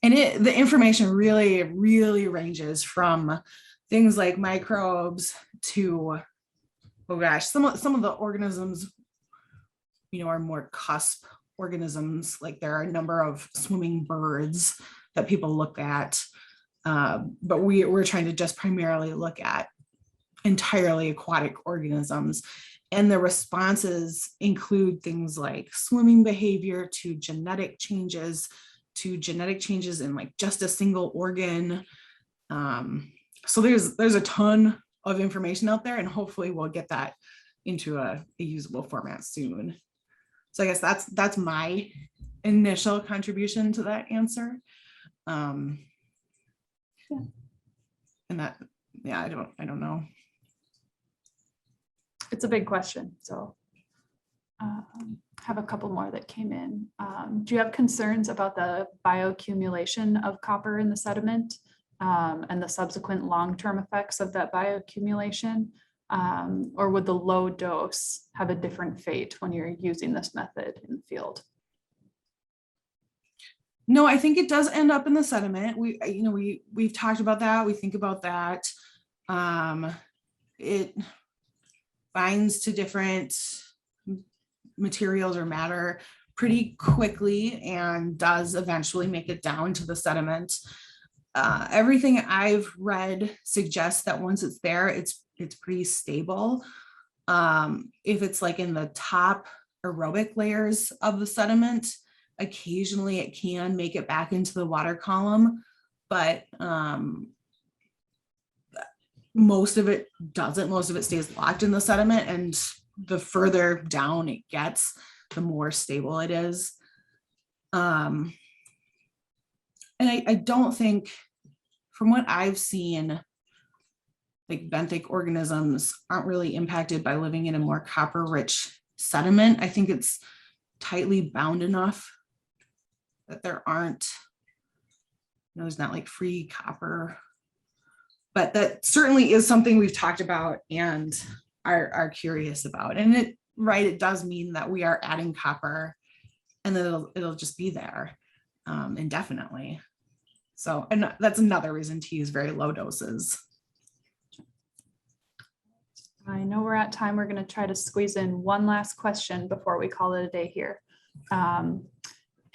And the information really, really ranges from things like microbes to, oh gosh, some of the organisms, are more cusp organisms. Like there are a number of swimming birds that people look at, but we're trying to just primarily look at entirely aquatic organisms. And the responses include things like swimming behavior to genetic changes in like just a single organ. So there's a ton of information out there, and hopefully we'll get that into a usable format soon. So I guess that's my initial contribution to that answer. And that, yeah, I don't know. It's a big question, so have a couple more that came in. Do you have concerns about the bioaccumulation of copper in the sediment and the subsequent long-term effects of that bioaccumulation? Or would the low dose have a different fate when you're using this method in the field? No, I think it does end up in the sediment. We've talked about that. We think about that. It binds to different materials or matter pretty quickly and does eventually make it down to the sediment. Everything I've read suggests that once it's there, it's pretty stable. If it's like in the top aerobic layers of the sediment, occasionally it can make it back into the water column, but most of it doesn't. Most of it stays locked in the sediment, and the further down it gets, the more stable it is. And I don't think, from what I've seen, like benthic organisms aren't really impacted by living in a more copper rich sediment. I think it's tightly bound enough that there aren't, there's not like free copper, but that certainly is something we've talked about and are curious about. And it does mean that we are adding copper and then it'll just be there indefinitely. So, and that's another reason to use very low doses. I know we're at time. We're going to try to squeeze in one last question before we call it a day here.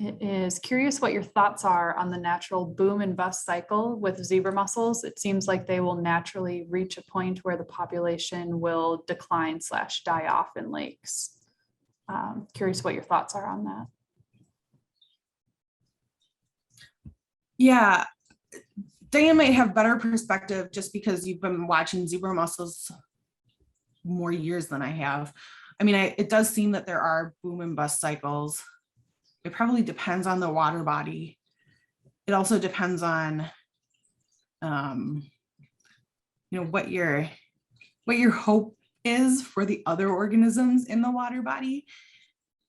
It is curious what your thoughts are on the natural boom and bust cycle with zebra mussels. It seems like they will naturally reach a point where the population will decline / die off in lakes. Curious what your thoughts are on that. Yeah, Diane might have better perspective just because you've been watching zebra mussels more years than I have. I mean, it does seem that there are boom and bust cycles. It probably depends on the water body. It also depends on, what your hope is for the other organisms in the water body.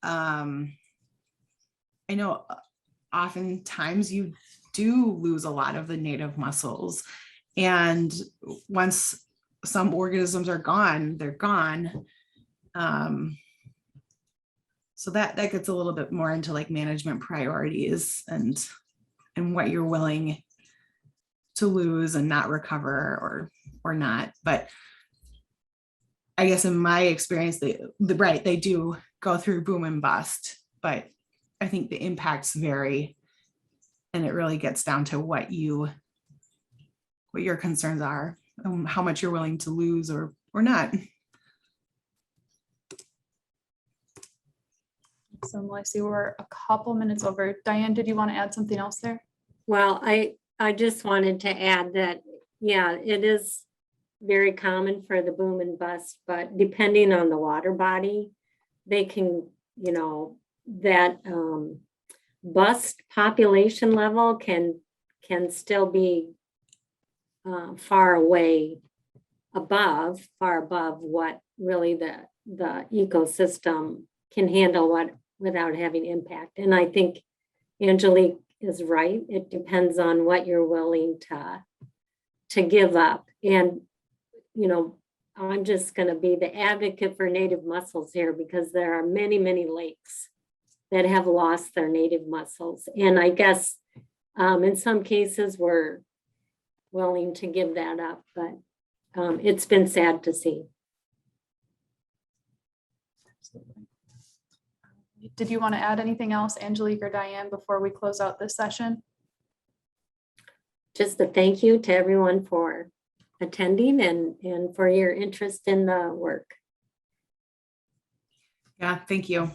I know oftentimes you do lose a lot of the native mussels, and once some organisms are gone, they're gone. So that gets a little bit more into like management priorities and what you're willing to lose and not recover or not. But I guess in my experience, they do go through boom and bust, but I think the impacts vary, and it really gets down to what your concerns are, how much you're willing to lose or not. So I see we're a couple minutes over. Diane, did you want to add something else there? Well, I just wanted to add that, yeah, it is very common for the boom and bust, but depending on the water body, they can, that bust population level can still be far above what really the ecosystem can handle without having impact. And I think Angelique is right. It depends on what you're willing to give up. And, I'm just going to be the advocate for native mussels here, because there are many, many lakes that have lost their native mussels. And I guess in some cases we're willing to give that up, but it's been sad to see. Absolutely. Did you want to add anything else, Angelique or Diane, before we close out this session? Just a thank you to everyone for attending and for your interest in the work. Yeah, thank you.